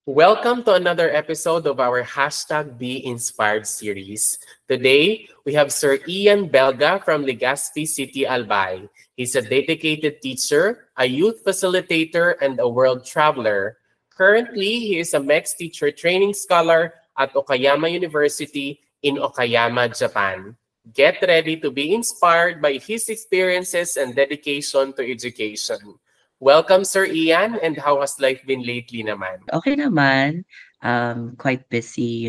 Welcome to another episode of our hashtag Be Inspired series. Today, we have Sir Ian Belga from Legazpi City, Albay. He's a dedicated teacher, a youth facilitator, and a world traveler. Currently, he is a MEX teacher training scholar at Okayama University in Okayama, Japan. Get ready to be inspired by his experiences and dedication to education. Welcome, Sir Ian, and how has life been lately naman? Okay naman, quite busy,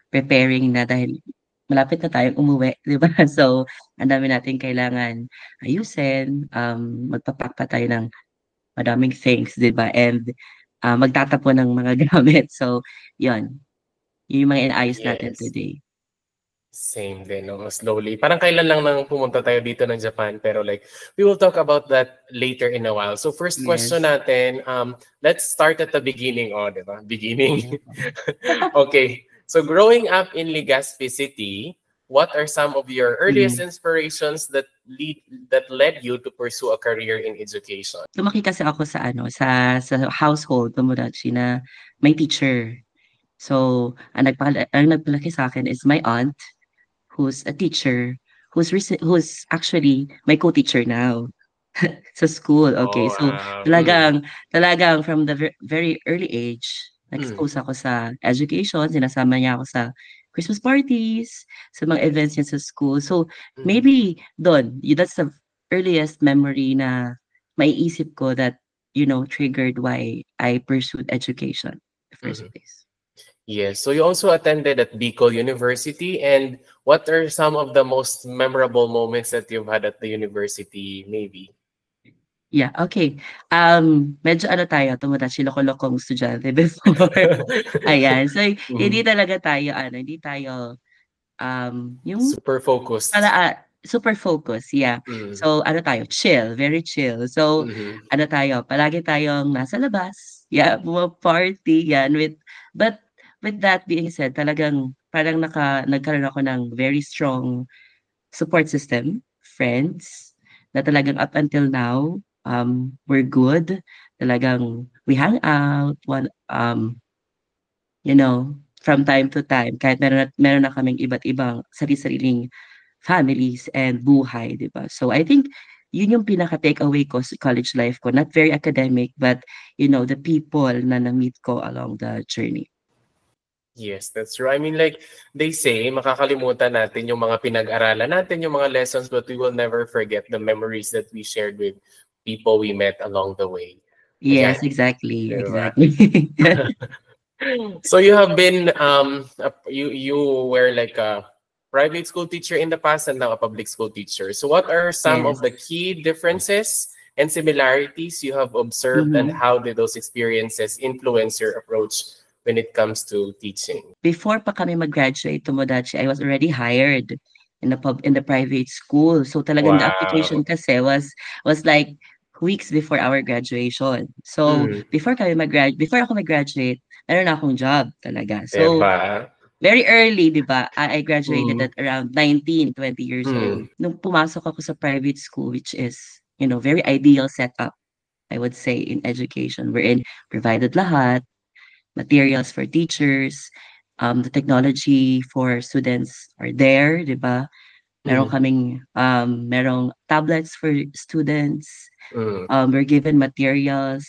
preparing na dahil malapit na tayong umuwi, 'di ba? So, ang dami nating kailangan ayusin, magpa-pack pa tayo ng madaming things, 'di ba? And, magtatapon ng mga gamit. So, 'yun, 'yun yung mga inaayos natin Yes. today. Same din, no? Slowly. Parang kailan lang nang pumunta tayo dito ng Japan, pero like, we will talk about that later in a while. So first question Yes. natin, let's start at the beginning, di ba? Beginning. Yeah. Okay. So growing up in Legazpi City, what are some of your earliest Mm. inspirations that led you to pursue a career in education? Lumaki kasi ako sa household Tomodachi na may teacher. So, ang nagpalaki sa'kin is my aunt, who's a teacher, who's actually my co-teacher now sa school. Okay, Oh, so talagang from the very early age, mm, na-expose ako sa education, sinasama niya ako sa Christmas parties, sa mga yes. events niya sa school. So Mm, maybe that's the earliest memory na maiisip ko that, triggered why I pursued education in the first mhm. place. Yes. So you also attended at Bicol University, and what are some of the most memorable moments that you've had at the university, maybe? Yeah, okay. Medyo Tomodachi, loko-lokong estudyante before. Ayan. So, hindi Mhm. talaga tayo hindi tayo, yung Super focused. super focus, yeah. Mm. So, chill, very chill. So, Mhm. palagi tayong nasa labas, yeah, party yan but with that being said, talagang parang nagkaroon ako ng very strong support system, friends, na talagang up until now, we're good. Talagang we hang out, from time to time, kahit meron na kaming iba't ibang sari-sariling families and buhay, 'di ba? So I think yun yung pinaka-takeaway ko sa college life ko, not very academic, but the people na na-meet ko along the journey. Yes, that's true. I mean, like they say, makakalimutan natin yung mga pinag-aralan natin, yung mga lessons, but we will never forget the memories that we shared with people we met along the way. Yes, Ayan, exactly, di ba? exactly. So you have been you were like a private school teacher in the past and now a public school teacher. So what are some Yes. of the key differences and similarities you have observed, and Mhm. how did those experiences influence your approach when it comes to teaching? Before pa kami mag-graduate, Tomodachi, I was already hired in the private school. So talagang the application Wow. kasi was like weeks before our graduation. So Mm, before ako mag-graduate, meron na akong job talaga. So diba? very early, 'di ba? I graduated Mm, at around 19, 20 years old. mm, Nung pumasok ako sa private school, which is, very ideal setup, I would say, in education, wherein provided lahat, materials for teachers, the technology for students are there, 'di ba? Meron mm, kaming merong tablets for students, mm, we're given materials,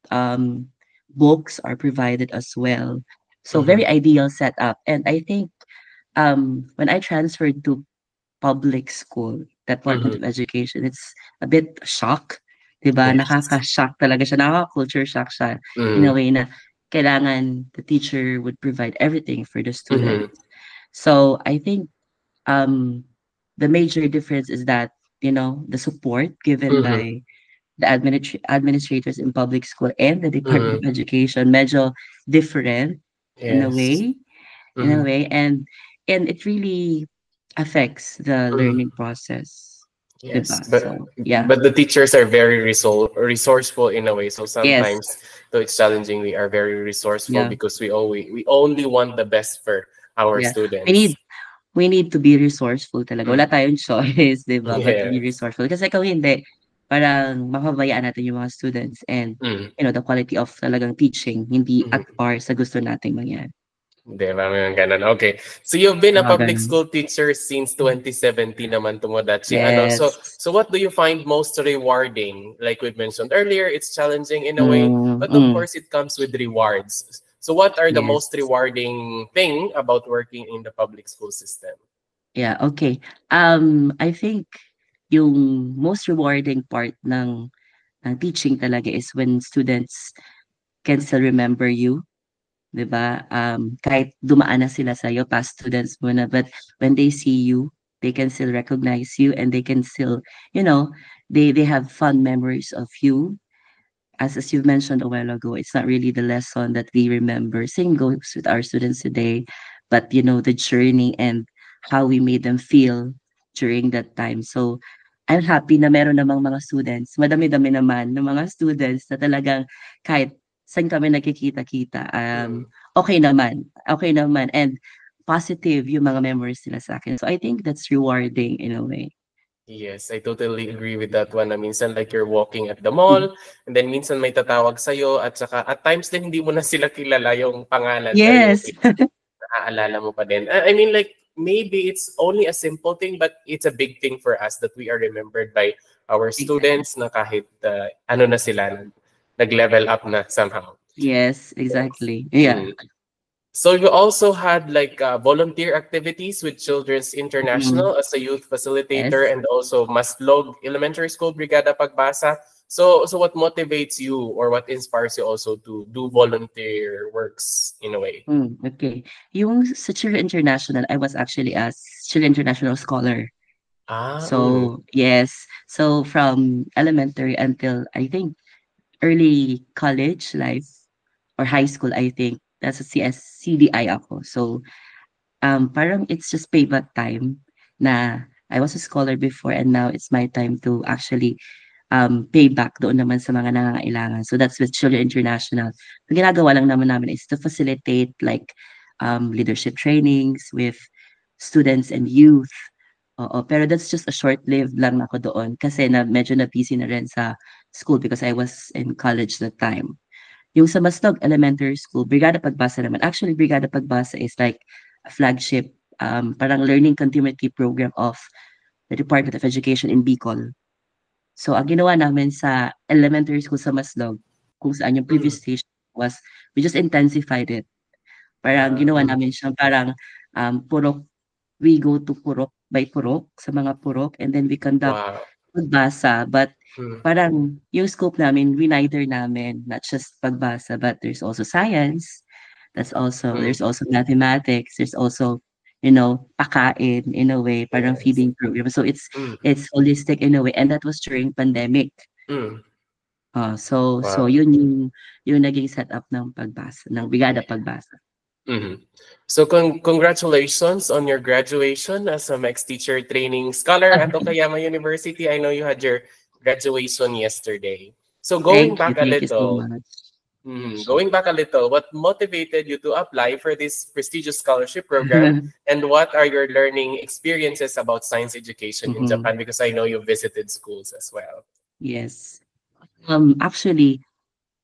um, books are provided as well. So mhm. very ideal setup. And I think when I transferred to public school, Department Mhm. of Education, it's a bit shock, 'di ba? Yes. Nakaka-shock talaga siya, nakaka-culture shock siya in a Mm, way na kailangan the teacher would provide everything for the students. mhm, So I think um the major difference is that, the support given mhm. by the administrators in public school and the Department Mhm. of Education medyo different in a Yes. way, Mhm, and it really affects the mhm. learning process, 'di Yes, ba? So, yeah. but the teachers are very resourceful in a way. So Yes. sometimes, though it's challenging, we are very resourceful Yeah. because we only want the best for our Yeah. We students. need we need to be resourceful talaga. Mm. Wala tayong choice, 'di ba, but to be Yes. resourceful. Kasi kung hindi, parang mapapabayaan natin yung mga students and, Mm. the quality of talagang teaching hindi at Mhm. par sa gusto nating mangyari. 'Di ba, may mga gano'n. Okay. So you've been a Oo, public ganun. school teacher since 2017 naman, Tomodachi. So Yes. so what do you find most rewarding? Like we mentioned earlier, it's challenging in a way, Mm, but of hmm, course it comes with rewards. So what are the most yes. rewarding thing about working in the public school system? Yeah, okay. I think yung most rewarding part ng teaching talaga is when students can still remember you, 'di ba? Kahit dumaan na sila sa'yo, past students mo na, but when they see you, they can still recognize you and they can still, you know, they have fond memories of you. As you've mentioned a while ago, it's not really the lesson that we remember. Same goes with our students today, but the journey and how we made them feel during that time. So I'm happy na meron namang mga students, madami-dami naman ng mga students na talagang kahit saan kami nagkikita-kita, Mm. okay naman and positive yung mga memories nila sa akin. So I think that's rewarding in a way. Yes, I totally agree with that one. Na minsan like you're walking at the Mm. mall and then minsan may tatawag sa'yo at saka at times din hindi mo na sila kilala yung pangalan pero yung Yes. naaalala mo pa din. I mean like maybe it's only a simple thing but it's a big thing for us that we are remembered by our Exactly. students na kahit ano na sila, nag-level up na somehow. Yes, Yes. exactly. Yeah. Mm. So you also had like volunteer activities with Children's Mm. International as a youth facilitator Yes. and also Maslog Elementary School Brigada Pagbasa. So what motivates you or what inspires you also to do volunteer works in a way? Okay. Yung sa Chile International, I was actually a Chile International scholar. Ah, So, yes. So from elementary until I think early college life or high school, I think that's a CDI ako. So, parang it's just payback time na I was a scholar before and now it's my time to actually pay back doon naman sa mga nangangailangan. So that's with Children International. Ang ginagawa lang naman namin is to facilitate like leadership trainings with students and youth. Oo, pero that's just a short-lived lang ako doon kasi medyo na busy na rin sa school because I was in college that time. Yung sa Maslog Elementary School, Brigada Pagbasa naman. Actually, Brigada Pagbasa is like a flagship parang learning continuity program of the Department of Education in Bicol. So, ang ginawa namin sa elementary school sa Maslog, kung saan yung mm. previous station was, we just intensified it. Parang Ah, ginawa namin siyang parang purok, we go to purok by purok, sa mga purok, and then we conduct wow. pagbasa. But Mm, parang yung scope namin, winider namin, not just pagbasa, but there's also science, mm, there's also mathematics, there's also, pakain in a way, parang yes. feeding program. So Mm, it's holistic in a way, and that was during pandemic. mm, So wow. yun yung naging setup ng pagbasa, ng Brigada Pagbasa. Mhm. So congratulations on your graduation as a MEX teacher training scholar at Okayama University. I know you had your graduation yesterday. So Thank you so much. going back a little, what motivated you to apply for this prestigious scholarship program, and what are your learning experiences about science education in Mhm. Japan? Because I know you visited schools as well. Yes. Actually,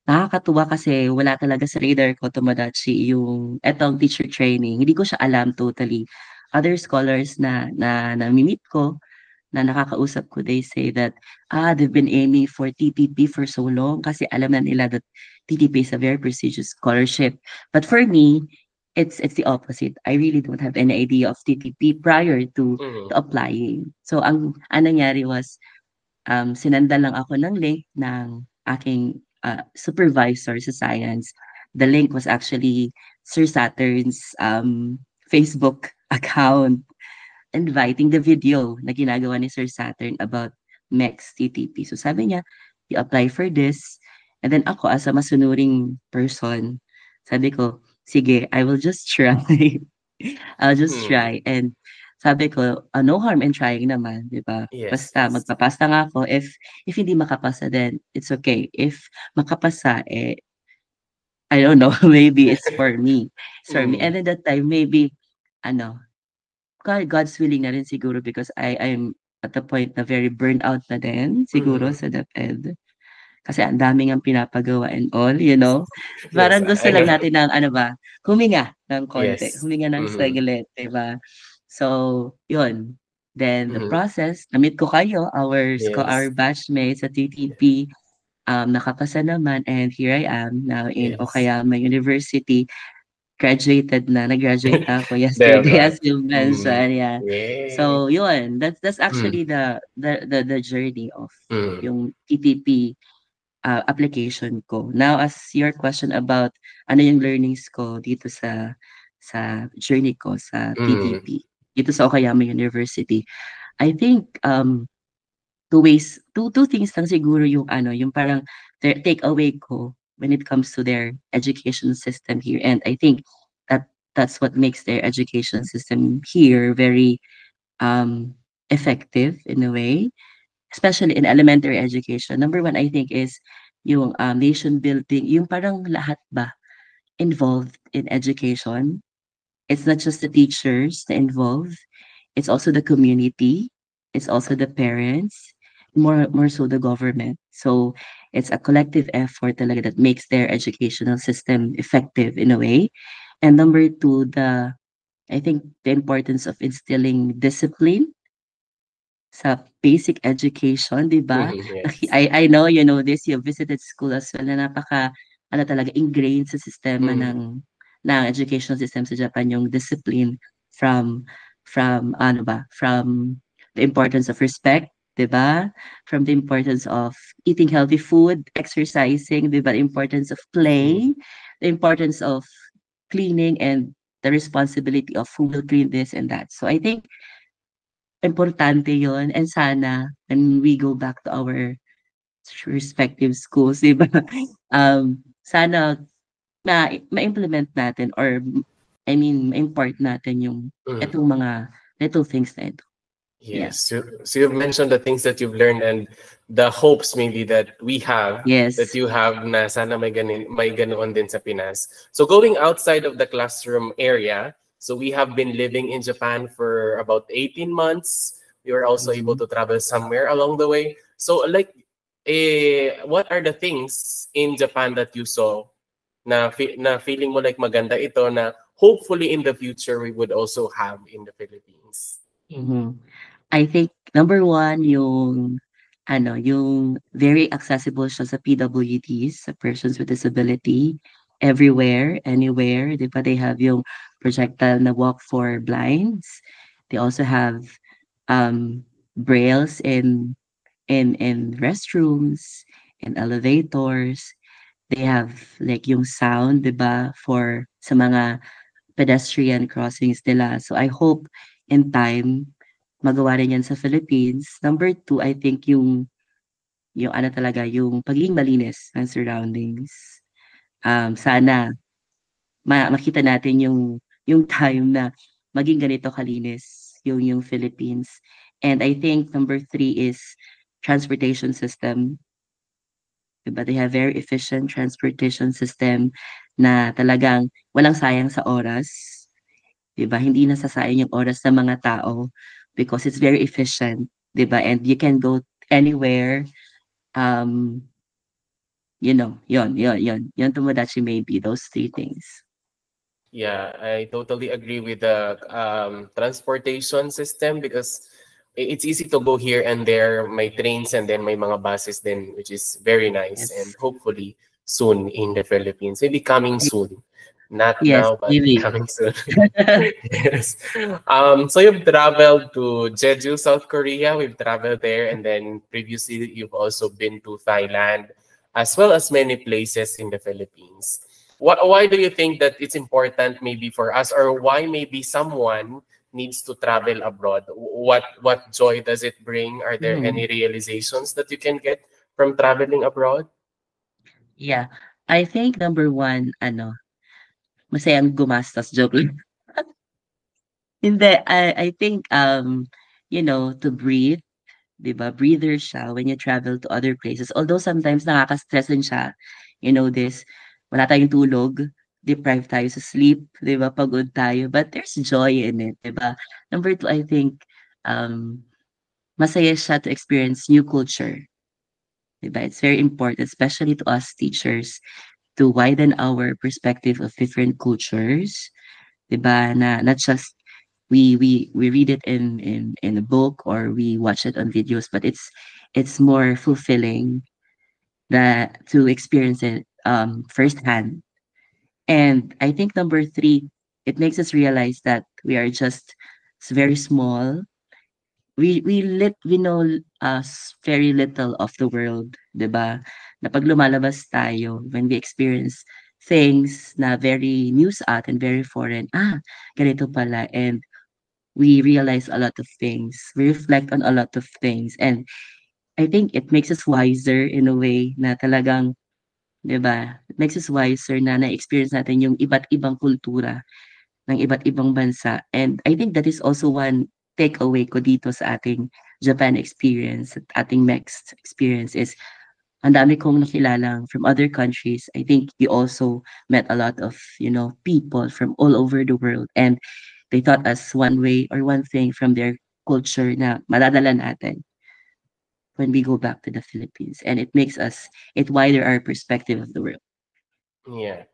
nakakatuwa kasi wala talaga sa radar ko Tomodachi yung etong teacher training, hindi ko siya alam totally. Other scholars na nami-meet ko, na nakakausap ko, they say that, they've been aiming for TTP for so long kasi alam na nila that TTP is a very prestigious scholarship. But for me, it's the opposite. I really don't have any idea of TTP prior to Mhm. applying. So ang nangyari was, sinendan lang ako ng link ng aking, supervisor sa science. The link was actually Sir Saturn's, Facebook account, inviting the video na ginagawa ni Sir Saturn about MEX TTP. So sabi niya, "You apply for this." And then ako as a masunuring person, sabi ko, "Sige, I will just try." I'll just Mhm. try and sabi ko, no harm in trying naman, 'di ba? Yes, Basta yes. magpapasa nga ako, if hindi makapasa then it's okay. If makapasa, I don't know, maybe it's for me. It's for me. Mm. And then that time maybe ano, God's willing na rin siguro because I'm at the point na very burnout na din siguro Mhm. sa DepEd. Kasi ang dami ngang pinapagawa and all, you know? Yes, Parang gusto I lang know. natin ng ano ba, huminga ng konti, Yes. huminga ng Mhm. saglit, 'di ba? So, yun. Then the Mhm. process, na-meet ko kayo, our Yes. batchmates sa TTP, nakapasa naman and here I am now in Yes. Okayama University. Nag-graduate na ako yesterday Diba? as you Mhm. mentioned, yeah. Yay. So yun, that's Mm. actually the journey of Mm. yung TTP application ko. Now as your question about ano yung learnings ko dito sa journey ko sa Mm. TTP, dito sa Okayama University. I think, two things lang siguro yung ano, yung parang takeaway ko when it comes to their education system here. And I think that that's what makes their education system here very effective in a way, especially in elementary education. Number one, I think is yung nation building, yung parang lahat ba involved in education. It's not just the teachers na involved, it's also the community, it's also the parents, more so the government. So it's a collective effort talaga that makes their educational system effective in a way. And number two, I think the importance of instilling discipline sa basic education, 'di ba? Mhm. Yes. I know you know this, you visited school as well na ano talaga ingrained sa sistema Mhm. ng educational system sa Japan yung discipline from from the importance of respect, 'di ba? From the importance of eating healthy food, exercising, 'di ba? The importance of Mhm. play, the importance of cleaning and the responsibility of who will clean this and that. So I think importante yon and sana when we go back to our respective schools, 'di ba? Sana ma-implement natin or I mean, ma-import natin yung Mhm. itong mga little things na ito. Yes. Yeah. So you've mentioned the things that you've learned and the hopes maybe that we have, that Yes. you have na sana may ganoon din sa Pinas. So going outside of the classroom area, so we have been living in Japan for about 18 months. We were also able Mhm. to travel somewhere along the way. So like, what are the things in Japan that you saw na feeling mo like maganda ito na hopefully in the future we would also have in the Philippines? Mhm. I think number one yung ano, yung very accessible siya sa PWDs, sa persons with disability, everywhere, anywhere, 'di ba? They have yung projectile na walk for blinds. They also have brailles in restrooms, in elevators. They have like yung sound, 'di ba, for sa mga pedestrian crossings nila. So I hope in time magawa rin 'yan sa Philippines. Number two, I think yung ano talaga, yung pagiging malinis ng surroundings. Sana makita natin yung time na maging ganito kalinis yung Philippines. And I think number three is transportation system. 'Di ba? They have very efficient transportation system na talagang walang sayang sa oras. 'Di ba? Hindi nasasayang yung oras ng mga tao because it's very efficient, 'di ba? And you can go anywhere, um, yon Tomodachi maybe, those three things. Yeah, I totally agree with the transportation system because it's easy to go here and there. May trains and then may mga buses then, which is very nice and Yes. hopefully soon in the Philippines. Maybe coming soon. Not Yes, now, but really. coming soon. Yes. So you've traveled to Jeju, South Korea. We've traveled there, and then previously you've also been to Thailand, as well as many places in the Philippines. Why do you think that it's important maybe for us, or why maybe someone needs to travel abroad? What joy does it bring? Are there any Mhm. realizations that you can get from traveling abroad? Yeah. I think number one, ano, masayang gumastos, joke lang. Hindi, I think, to breathe, 'di ba, breather siya when you travel to other places. Although sometimes nakaka-stress din siya, wala tayong tulog, deprived tayo sa sleep, 'di ba, pagod tayo, but there's joy in it, 'di ba? Number two, I think, um masaya siya to experience new culture, 'di ba? It's very important, especially to us teachers, to widen our perspective of different cultures, 'di ba? Na not just we read it in a book or we watch it on videos, but it's more fulfilling that to experience it firsthand. And I think number three, it makes us realize that we are just very small. We know very little of the world, 'di ba? Na pag lumalabas tayo, when we experience things na very new sa atin, very foreign, ganito pala, and we realize a lot of things. We reflect on a lot of things, and I think it makes us wiser in a way na talagang, 'di ba? It makes us wiser na na-experience natin yung iba't ibang kultura ng iba't ibang bansa. And I think that is also one takeaway ko dito sa ating Japan experience at ating next experience is ang dami kong nakilalang from other countries. I think you also met a lot of, people from all over the world, and they taught us one way or one thing from their culture na madadala natin when we go back to the Philippines. And it wider our perspective of the world. Yeah.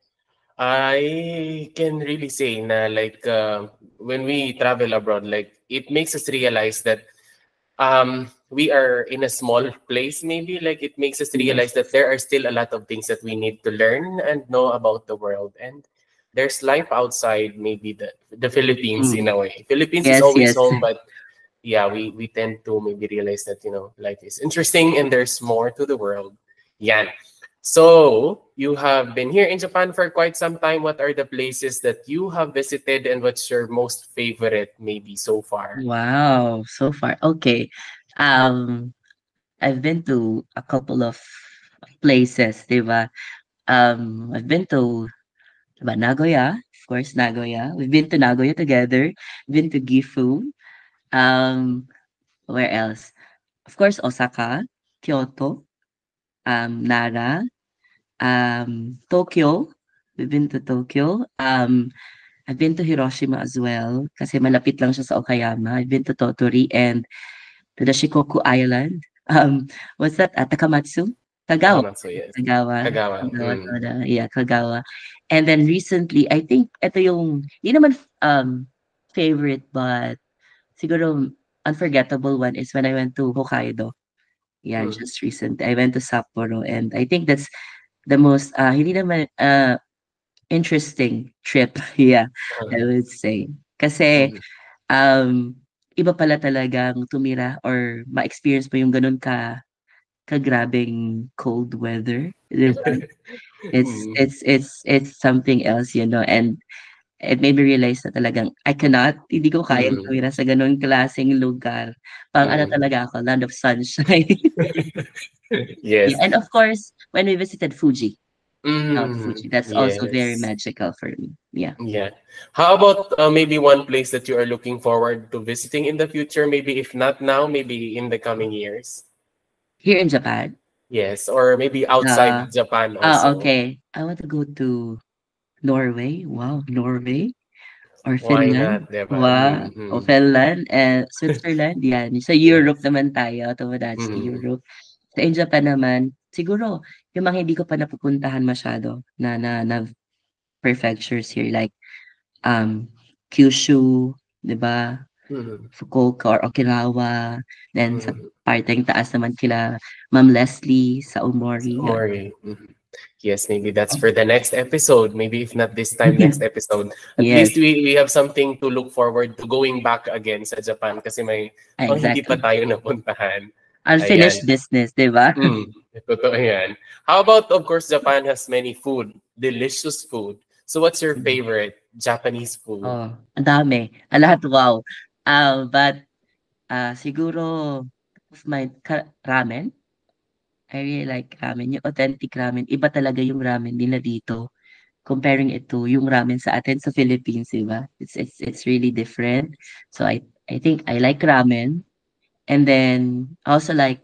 I can really say na like when we travel abroad, like it makes us realize that we are in a small place maybe. Like it makes us Yes. realize that there are still a lot of things that we need to learn and know about the world. And there's life outside maybe the Philippines in Mm. a way. Philippines is Yes, always yes. home, but yeah, we tend to maybe realize that, life is interesting and there's more to the world. Yeah. So, you have been here in Japan for quite some time. What are the places that you have visited and what's your most favorite maybe so far? Wow, so far. Okay. Um, I've been to a couple of places, 'di ba? I've been to, 'di ba, Nagoya, of course, Nagoya. We've been to Nagoya together. Been to Gifu. Um, where else? Of course, Osaka, Kyoto, Nara, Tokyo. We've been to Tokyo. I've been to Hiroshima as well kasi malapit lang siya sa Okayama. I've been to Tottori and to the Shikoku Island. What's that? Takamatsu? Kagawa. Takamatsu, yes. Kagawa. Kagawa. Kagawa Toda. Yeah, Kagawa. And then recently, I think ito yung, hindi naman favorite, but siguro unforgettable one is when I went to Hokkaido. Yeah, Mm. just recent. I went to Sapporo and I think that's the most, hindi naman, interesting trip. Yeah, I would say. Kasi, Mm. um, iba pala talagang tumira or ma-experience mo yung gano'n kagrabeng cold weather, 'di ba? It's Mm. it's it's it's something else, and it made me realize na talagang hindi ko kayang Mm. tumira sa gano'ng klaseng lugar. Parang ano Mm. talaga ako, land of sunshine. Yes. Yeah, and of course, when we visited Fuji, Mount Mm. Fuji, that's also very Yes. magical for me. Yeah. Yeah. How about maybe one place that you are looking forward to visiting in the future? Maybe if not now, maybe in the coming years. Here in Japan, Yes, or maybe uh, outside Japan also. okay. I want to go to Norway. Wow, Norway or Why Finland. not, diba? Wow, o Mm-hmm. Finland and Switzerland. Yan. Sa Europe Yes. naman tayo, tumadads sa Mm-hmm. Europe. Sa in Japan naman, siguro yung mga hindi ko pa napupuntahan masyado na prefectures here like um Kyushu, 'di ba? Mm-hmm. Fukuoka or Okinawa, then sa Mm-hmm. parteng taas naman kila Ma'am Leslie sa Omori, yun. Mori. Mhm. Yes, maybe that's for the next episode. Maybe if not this time, next episode. At Yes, least we have something to look forward to going back again sa Japan kasi may hindi pa exactly. tayo napuntahan. Ayan. Unfinished business, 'di ba? Mm, totoo yan. How about, of course, Japan has many food, delicious food. So what's your favorite Japanese food? Oh, ang dami. Lahat wow. But, siguro of my ramen. I really like ramen, yung authentic ramen. Iba talaga yung ramen nila dito, comparing it to yung ramen sa atin sa Philippines, 'di ba? It's really different. So I think I like ramen, and then I also like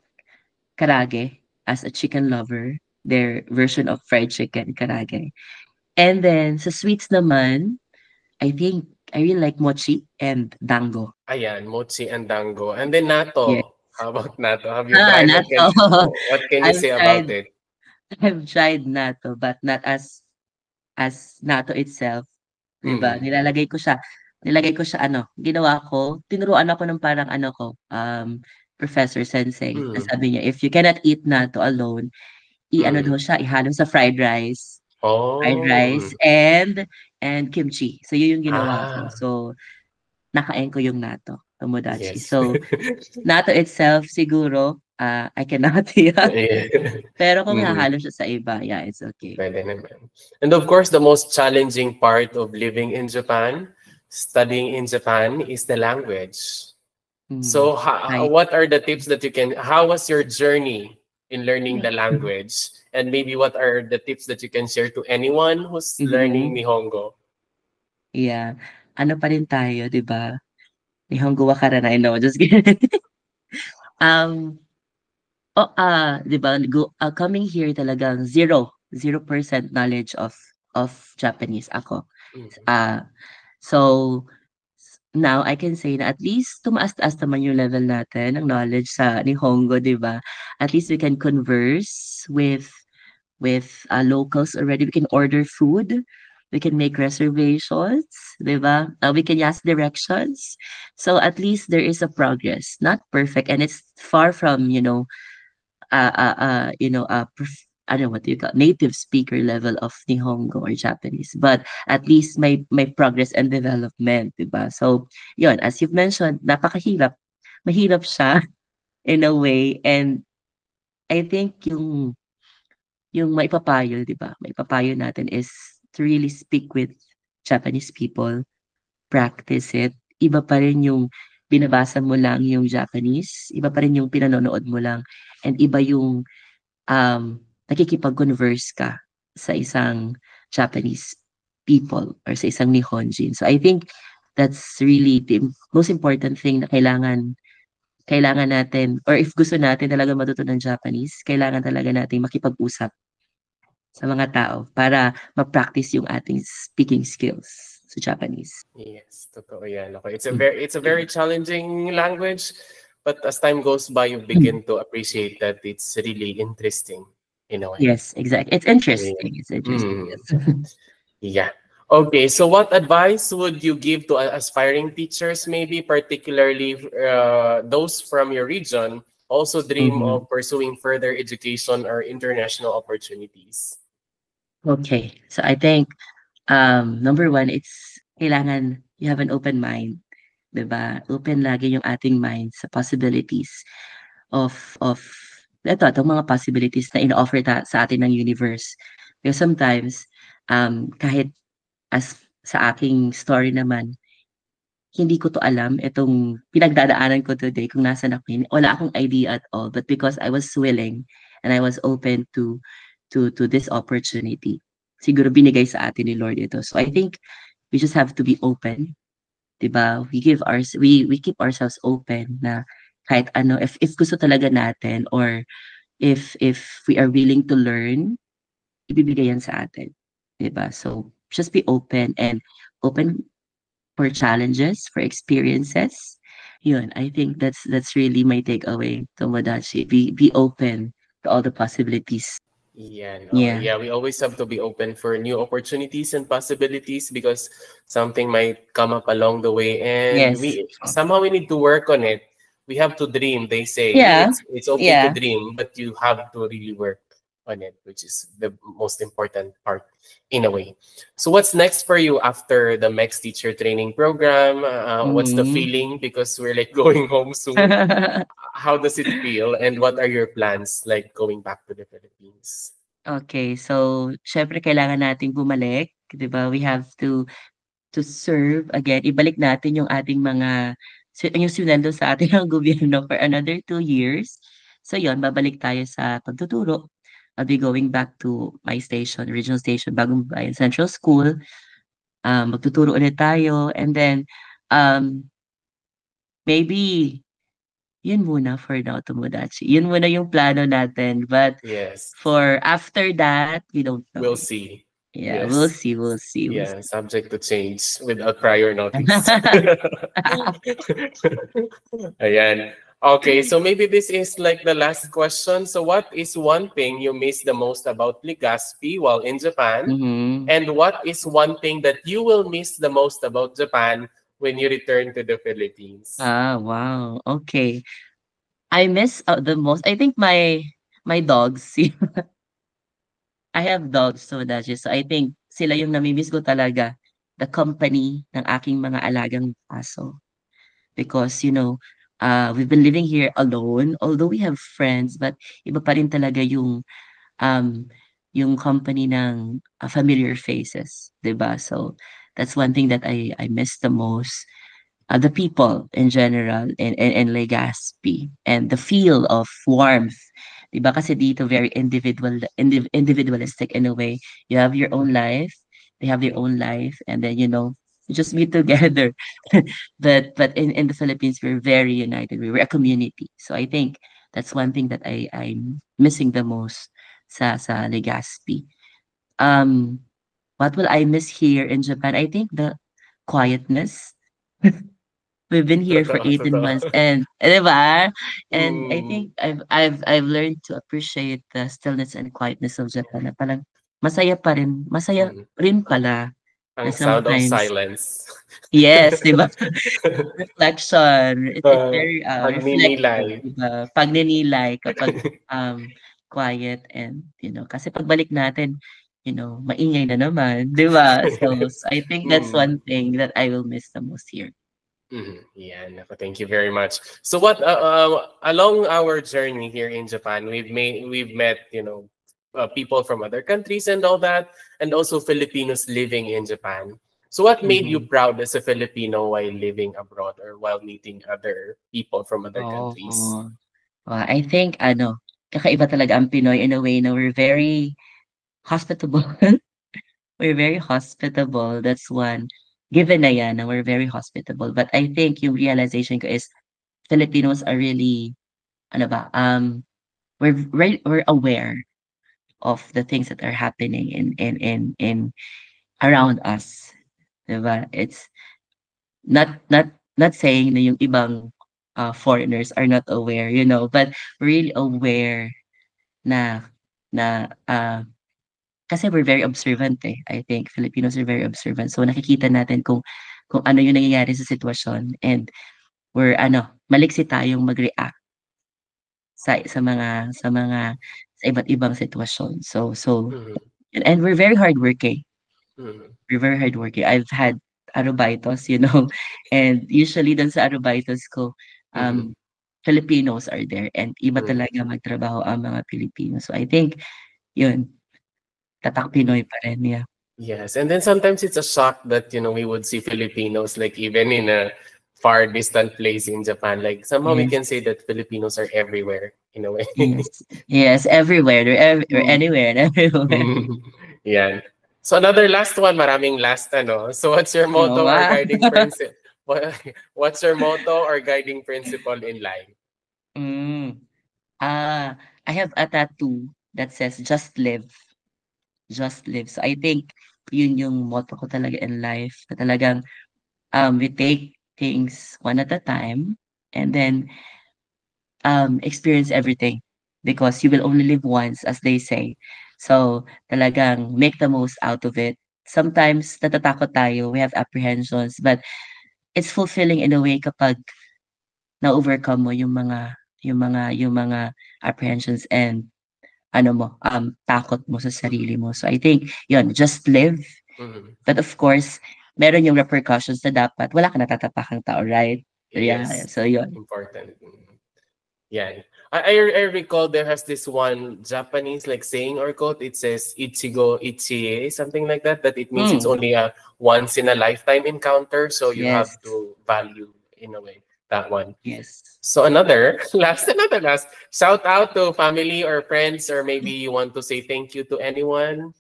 karaage as a chicken lover, their version of fried chicken, karaage. And then sa sweets naman, I think I really like mochi and dango. Ayan, mochi and dango. And then Yeah. natto. How about natto? Have you tried? Natto. What can you I've say about tried it? I've tried natto, but not as natto itself, 'di ba? Mm. Nilagay ko siya ano, ginawa ko, tinuruan ako ng parang ano ko, professor, sensei, na Mm. sabi niya, "If you cannot eat natto alone, i-ano daw Mm. siya, ihalo sa fried Oh. rice Mm. and kimchi." So, yun yung ginawa ko. Ah. So, nakain ko yung natto, tomodachi. Yes. So, natto itself siguro, I cannot, yeah. Yeah. Pero kung Mm. hahalo siya sa iba, yeah, it's okay. Pwede naman. And of course, the most challenging part of living in Japan, studying in Japan, is the language. Mm, So, right. what are the tips that you can? How was your journey in learning the language? And maybe what are the tips that you can share to anyone who's learning Mhm. Nihongo? Yeah. Ano pa rin tayo, 'di ba? Nihongo wa karanai, no, just kidding. Um, 'Di ba, coming here talagang 0% knowledge of Japanese ako. Mm. Ah, so now I can say na at least tumaas-taas naman yung level natin ng knowledge sa Nihongo, 'di ba? At least we can converse with locals already. We can order food. We can make reservations, 'di ba? We can ask directions. So at least there is a progress. Not perfect, and it's far from, ano, what do you call, native speaker level of Nihongo or Japanese. But at least may progress and development, 'di ba? So, yun, as you've mentioned, napakahirap. Mahirap siya in a way, and I think yung maipapayo, 'di ba? Maipapayo natin is to really speak with Japanese people, practice it. Iba pa rin yung binabasa mo lang yung Japanese, iba pa rin yung pinanonood mo lang, and iba yung nakikipag-converse ka sa isang Japanese people or sa isang Nihonjin. So I think that's really the most important thing na kailangan natin, or if gusto natin talaga matuto ng Japanese, kailangan talaga nating makipag-usap sa mga tao para ma-practice yung ating speaking skills sa Japanese. Yes, totoo yan. Okay. Mm. It's a very challenging language, but as time goes by, you begin to appreciate that it's really interesting in a way. Yes, exactly. It's Yeah. interesting. It's interesting. Mm. Yes. Yeah. Okay, so what advice would you give to aspiring teachers, maybe particularly those from your region, also dream Mhm. of pursuing further education or international opportunities? Okay. So I think number one, it's kailangan you have an open mind, 'di ba? Open lagi yung ating mind sa possibilities of itong mga possibilities na ino-offer sa atin ng universe. Because sometimes, kahit as sa aking story naman, hindi ko 'to alam, itong pinagdadaanan ko today kung nasaan ako, wala akong idea at all. But because I was willing and I was open to this opportunity, siguro binigay sa atin ni Lord ito. So I think we just have to be open, 'di ba? We keep ourselves open na kahit ano, if gusto talaga natin, or if we are willing to learn, ibibigay yan sa atin, 'di ba? So just be open, and open for challenges, for experiences. Yun, I think that's really my takeaway, Tomodachi. Be open to all the possibilities. Yeah, no, Yeah. yeah, we always have to be open for new opportunities and possibilities because something might come up along the way, and Yes. we somehow we need to work on it. We have to dream. They say Yeah. it's okay to Yeah. dream, but you have to really work on it, which is the most important part in a way. So what's next for you after the MEX teacher training program? What's the Mhm. feeling? Because we're like going home soon. How does it feel, and what are your plans like going back to the Philippines? Okay, so siyempre kailangan nating bumalik, 'di ba? We have to serve again, ibalik natin yung ating mga yung swineldo sa atin ng gobyerno for another 2 years. So yun, babalik tayo sa pagtuturo. I'll be going back to my station, regional station, Bagong Bayan Central School. Magtuturo ulit tayo, and then, maybe yun muna for now, Tomodachi. Yun muna yung plano natin, but Yes, for after that, we don't know we'll yet. see. Yeah, we'll Yes. see, we'll see, we'll Yeah, subject to change without prior notice. see. Ayan. Okay, so maybe this is like the last question. So what is one thing you miss the most about Legazpi while in Japan? Mhm. And what is one thing that you will miss the most about Japan when you return to the Philippines? Wow, okay. I miss, the most I think my dogs. I have dogs, so that's just so I think sila yung nami-miss ko talaga, the company ng aking mga alagang aso. Because, we've been living here alone, although we have friends, but iba pa rin talaga um, yung company ng, familiar faces, 'di ba? So, that's one thing that I miss the most. The people in general in Legazpi and the feel of warmth. 'Di ba kasi dito very individualistic in a way. You have your own life, they have their own life, and then, you just meet together. But in the Philippines, we're very united. We're a community. So I think that's one thing that I'm missing the most sa Legazpi. Um, what will I miss here in Japan? I think the quietness. We've been here for Totoo, 18 totoo. months and 'di ba? And I Mm, think I've learned to appreciate the stillness and quietness of Japan na parang masaya mm. rin pala na Ang sound of sometimes silence. yes, 'di ba? Reflection, it's very, reflective, Pagninilay. 'di ba? Pagninilay kapag, quiet and, kasi pagbalik natin, maingay na naman, 'di ba? So I think that's Mm. one thing that I will miss the most here. Mhm. Yeah, nako, thank you very much. So what along our journey here in Japan, we've met, people from other countries and all that, and also Filipinos living in Japan. So what made you Mhm. proud as a Filipino while living abroad or while meeting other people from other countries? Oo. I think ano, kakaiba talaga ang Pinoy in a way na we're very hospitable. We're very hospitable, that's one. Given na 'yan na we're very hospitable, but I think yung realization ko is Filipinos are really ano ba, we're aware of the things that are happening in around us, 'di ba? It's not saying na yung ibang, foreigners are not aware, but really aware na kasi we're very observant, eh. I think Filipinos are very observant. So, nakikita natin kung ano yung nangyayari sa sitwasyon and we're ano, maliksi tayong mag-react sa iba't ibang sitwasyon. So Mhm. and we're very hardworking. Mhm. We're very hardworking. I've had arubaytos, and usually dun sa arubaytos ko, Mhm. um, Filipinos are there and iba Mhm. talaga magtrabaho ang mga Pilipino. So, I think yun, tatak Pinoy pa rin, yeah. Yes, and then sometimes it's a shock that we would see Filipinos like even in a far distant place in Japan. Like somehow we Yes, can say that Filipinos are everywhere in a way. yes. Yes, everywhere. They're Mm. anywhere and everywhere. Mm. Yan. So another last one, maraming last ano. So what's your Oo motto or nga. guiding principle? What's your motto or guiding principle in life? Hmm. I have a tattoo that says, "Just live, just live." So I think yun yung motto ko talaga in life na talagang, we take things one at a time and then, experience everything because you will only live once as they say. So, talagang make the most out of it. Sometimes natatakot tayo, we have apprehensions, but it's fulfilling in a way kapag na-overcome mo yung mga apprehensions and ano mo, takot mo sa Mhm. sarili mo. So I think yun, just live. Mhm. But of course, meron yung repercussions na dapat wala kang natatapakang tao, right? Yeah, Yes, so yun. important. Mhm. Yeah. I recall there has this one Japanese like saying or quote. It says "ichigo ichie," something like that. That it means it's Hmm, only a once in a lifetime encounter. So you have yes, to value in a way that one. yes. So another last. Shout out to family or friends, or maybe you want to say thank you to anyone.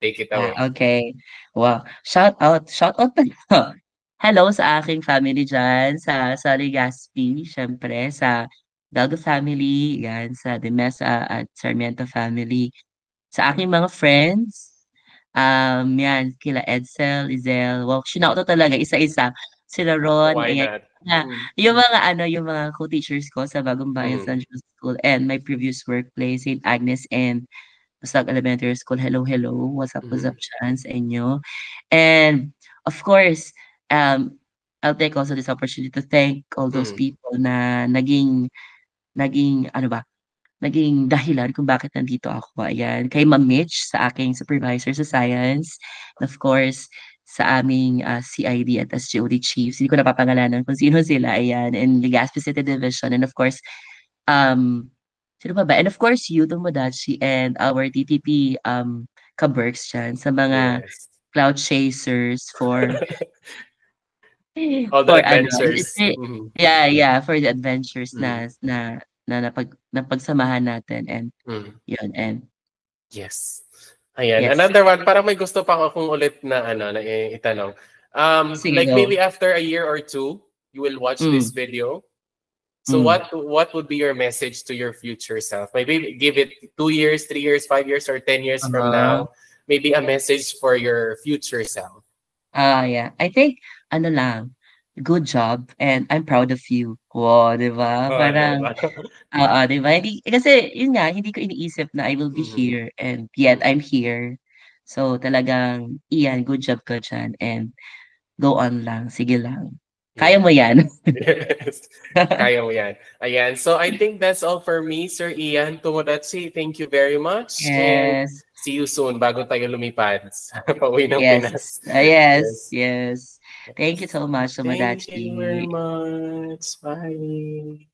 Take it away. Okay. Wow, shout out pala. Hello sa aking family diyan sa Legazpi, siyempre sa Delgado family, 'yan, sa De Mesa at Sarmiento family. Sa aking mga friends, 'yan kila Edsel, Lizelle, wow, shinout-out talaga isa-isa. sila Ron, Why ayan. not? Na, Mm, yung mga co-teachers ko sa Bagong Bayan mm, Central School and my previous workplace, St. Agnes and Pasag Elementary School. Hello, hello. What's mhm, up, dyan sa inyo? And of course, um, I'll take also this opportunity to thank all those mm, people na naging ano ba, naging dahilan kung bakit nandito ako, ayan. Kay Ma'am Mitch, sa aking supervisor sa science, and of course, sa aming, CID at SGOD chiefs. Hindi ko napapangalanan kung sino sila, ayan, and Legazpi City Division, and of course, sino pa ba? And of course, you, Tomodachi, and our DTP, ka-Berks diyan sa mga yes. cloud chasers All the for ano, it's adventures. Mhm, yeah, yeah, for the adventures mm, na napagsamahan natin and mm. yun, and Yes. Ayan, yes, another one, parang may gusto pa akong ulit na ano, na itanong. sige, Like go. maybe after a year or two, you will watch this Hmm, video. So hmm. what would be your message to your future self? Maybe give it 2 years, 3 years, 5 years, or 10 years from Uh-huh. now. Maybe a message for your future self. Yeah. I think ano lang, good job and I'm proud of you. Wow, 'di ba? Oh, Parang diba? oo, 'di ba? Hindi kasi yun nga, hindi ko iniisip na I will be Mhm, here and yet mhm. I'm here. So, talagang iyan, good job ka diyan and go on lang, sige lang. Kaya Yeah. mo 'yan. Yes. Kaya mo yan. Ayan. So I think that's all for me, Sir Ian Tomodachi. Thank you very much. And Yes. see you soon bago tayo lumipad sa pauwi ng Yes. Pinas. Yes, Yes. yes. Thank you so much, Thank you very Tomodachi. much. Bye.